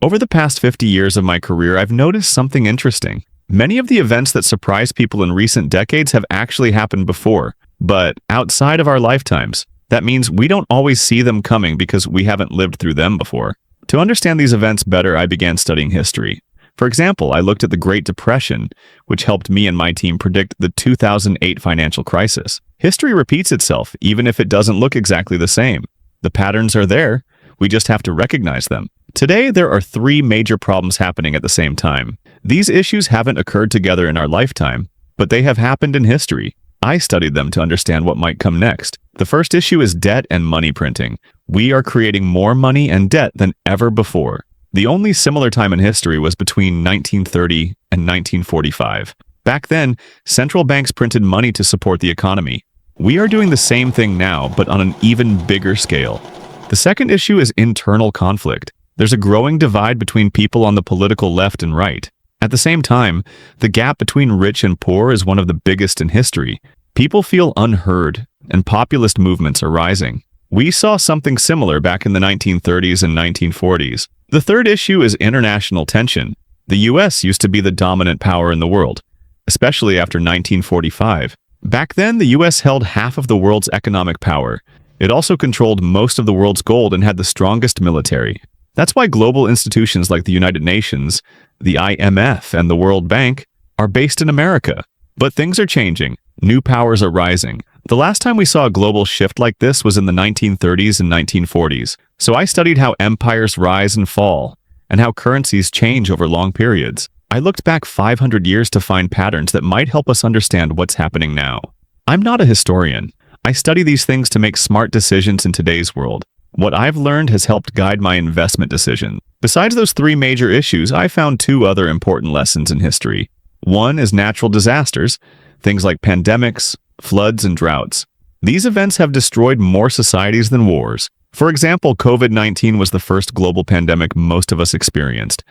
Over the past 50 years of my career, I've noticed something interesting. Many of the events that surprise people in recent decades have actually happened before, but outside of our lifetimes. That means we don't always see them coming because we haven't lived through them before. To understand these events better, I began studying history. For example, I looked at the Great Depression, which helped me and my team predict the 2008 financial crisis. History repeats itself, even if it doesn't look exactly the same. The patterns are there, we just have to recognize them. Today, there are three major problems happening at the same time. These issues haven't occurred together in our lifetime, but they have happened in history. I studied them to understand what might come next. The first issue is debt and money printing. We are creating more money and debt than ever before. The only similar time in history was between 1930 and 1945. Back then, central banks printed money to support the economy. We are doing the same thing now, but on an even bigger scale. The second issue is internal conflict. There's a growing divide between people on the political left and right. At the same time, the gap between rich and poor is one of the biggest in history. People feel unheard, and populist movements are rising. We saw something similar back in the 1930s and 1940s. The third issue is international tension. The US used to be the dominant power in the world, especially after 1945. Back then, the US held half of the world's economic power. It also controlled most of the world's gold and had the strongest military. That's why global institutions like the United Nations, the IMF, and the World Bank are based in America. But things are changing. New powers are rising. The last time we saw a global shift like this was in the 1930s and 1940s. So I studied how empires rise and fall, and how currencies change over long periods. I looked back 500 years to find patterns that might help us understand what's happening now. I'm not a historian. I study these things to make smart decisions in today's world. What I've learned has helped guide my investment decisions. Besides those three major issues, I found two other important lessons in history. One is natural disasters, things like pandemics, floods, and droughts. These events have destroyed more societies than wars. For example, COVID-19 was the first global pandemic most of us experienced,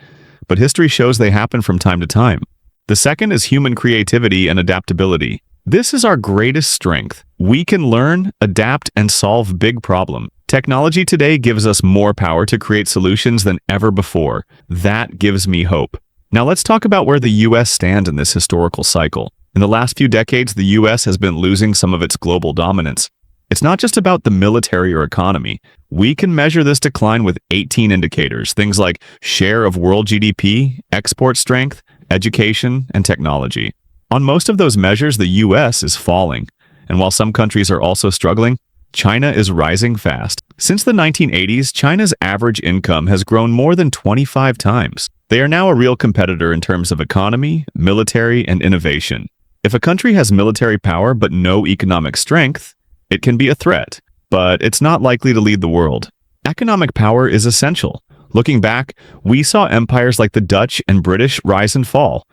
but history shows they happen from time to time. The second is human creativity and adaptability. This is our greatest strength. We can learn, adapt, and solve big problems. Technology today gives us more power to create solutions than ever before. That gives me hope. Now let's talk about where the US stands in this historical cycle. In the last few decades, the US has been losing some of its global dominance. It's not just about the military or economy. We can measure this decline with 18 indicators, things like share of world GDP, export strength, education, and technology. On most of those measures, the US is falling. And while some countries are also struggling, China is rising fast. Since the 1980s, China's average income has grown more than 25 times. They are now a real competitor in terms of economy, military, and innovation. If a country has military power but no economic strength, it can be a threat, but it's not likely to lead the world. Economic power is essential. Looking back, we saw empires like the Dutch and British rise and fall.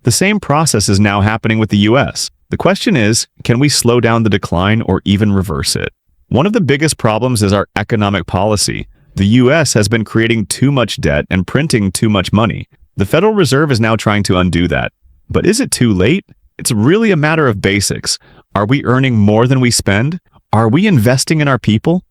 The same process is now happening with the US. The question is, can we slow down the decline or even reverse it? One of the biggest problems is our economic policy. The US has been creating too much debt and printing too much money. The Federal Reserve is now trying to undo that. But is it too late? It's really a matter of basics. Are we earning more than we spend? Are we investing in our people?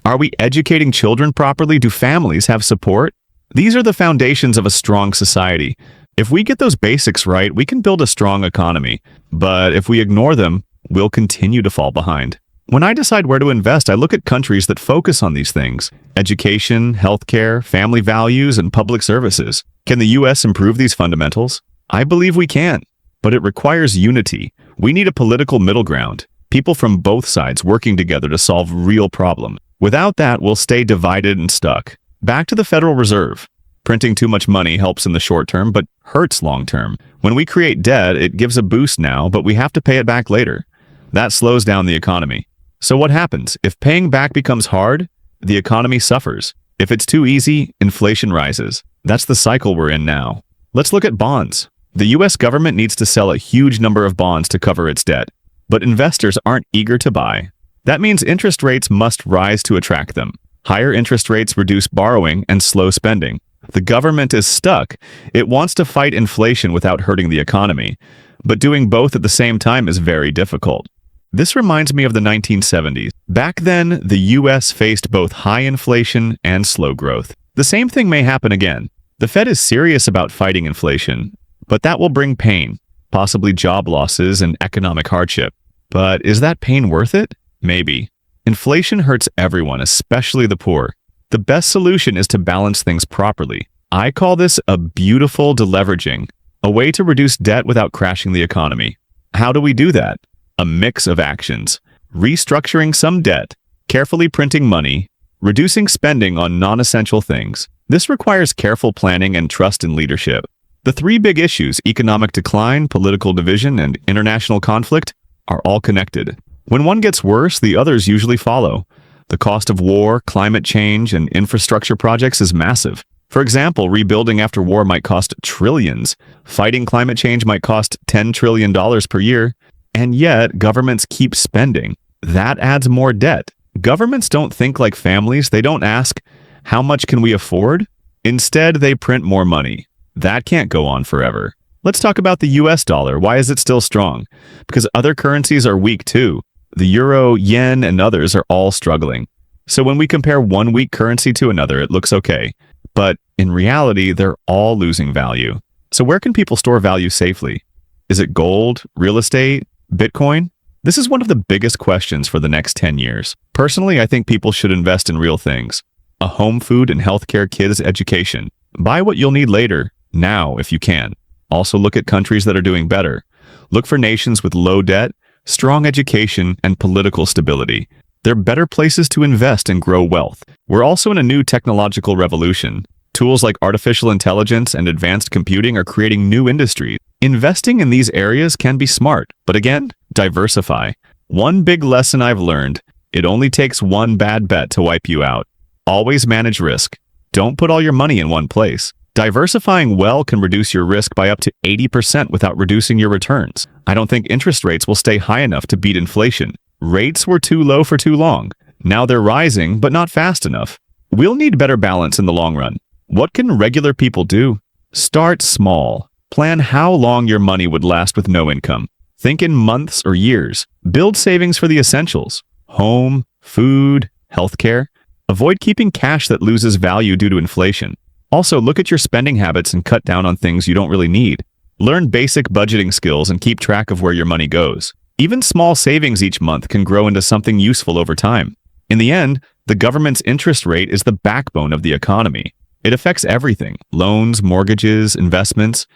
Are we educating children properly? Do families have support? These are the foundations of a strong society. If we get those basics right, we can build a strong economy. But if we ignore them, we'll continue to fall behind. When I decide where to invest, I look at countries that focus on these things: education, healthcare, family values, and public services. Can the US improve these fundamentals? I believe we can, but it requires unity. We need a political middle ground, people from both sides working together to solve real problems. Without that, we'll stay divided and stuck. Back to the Federal Reserve. Printing too much money helps in the short term, but hurts long term. When we create debt, it gives a boost now, but we have to pay it back later. That slows down the economy. So what happens? If paying back becomes hard, the economy suffers. If it's too easy, inflation rises. That's the cycle we're in now. Let's look at bonds. The US government needs to sell a huge number of bonds to cover its debt, but investors aren't eager to buy. That means interest rates must rise to attract them. Higher interest rates reduce borrowing and slow spending. The government is stuck. It wants to fight inflation without hurting the economy, but doing both at the same time is very difficult. This reminds me of the 1970s. Back then, the US faced both high inflation and slow growth. The same thing may happen again. The Fed is serious about fighting inflation, but that will bring pain, possibly job losses and economic hardship. But is that pain worth it? Maybe. Inflation hurts everyone, especially the poor. The best solution is to balance things properly. I call this a beautiful deleveraging, a way to reduce debt without crashing the economy. How do we do that? A mix of actions. Restructuring some debt, carefully printing money, reducing spending on non-essential things. This requires careful planning and trust in leadership. The three big issues, economic decline, political division, and international conflict, are all connected. When one gets worse, the others usually follow. The cost of war, climate change, and infrastructure projects is massive. For example, rebuilding after war might cost trillions. Fighting climate change might cost $10 trillion per year. And yet, governments keep spending. That adds more debt. Governments don't think like families. They don't ask, how much can we afford? Instead, they print more money. That can't go on forever. Let's talk about the US dollar. Why is it still strong? Because other currencies are weak too. The euro, yen, and others are all struggling. So when we compare one weak currency to another, it looks okay. But in reality, they're all losing value. So where can people store value safely? Is it gold, real estate, Bitcoin? This is one of the biggest questions for the next 10 years. Personally, I think people should invest in real things. A home, food, and healthcare, kids' education. Buy what you'll need later, now if you can. Also look at countries that are doing better. Look for nations with low debt, strong education, and political stability. They're better places to invest and grow wealth. We're also in a new technological revolution. Tools like artificial intelligence and advanced computing are creating new industries. Investing in these areas can be smart, but again, diversify. One big lesson I've learned, it only takes one bad bet to wipe you out. Always manage risk. Don't put all your money in one place. Diversifying well can reduce your risk by up to 80% without reducing your returns. I don't think interest rates will stay high enough to beat inflation. Rates were too low for too long. Now they're rising, but not fast enough. We'll need better balance in the long run. What can regular people do? Start small. Plan how long your money would last with no income. Think in months or years. Build savings for the essentials. Home, food, healthcare. Avoid keeping cash that loses value due to inflation. Also, look at your spending habits and cut down on things you don't really need. Learn basic budgeting skills and keep track of where your money goes. Even small savings each month can grow into something useful over time. In the end, the government's interest rate is the backbone of the economy. It affects everything: loans, mortgages, investments.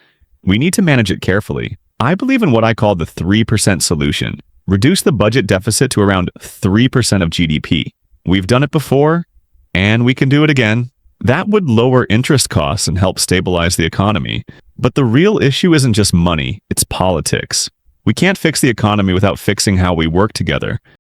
We need to manage it carefully. I believe in what I call the 3% solution. Reduce the budget deficit to around 3% of GDP. We've done it before, and we can do it again. That would lower interest costs and help stabilize the economy. But the real issue isn't just money, it's politics. We can't fix the economy without fixing how we work together.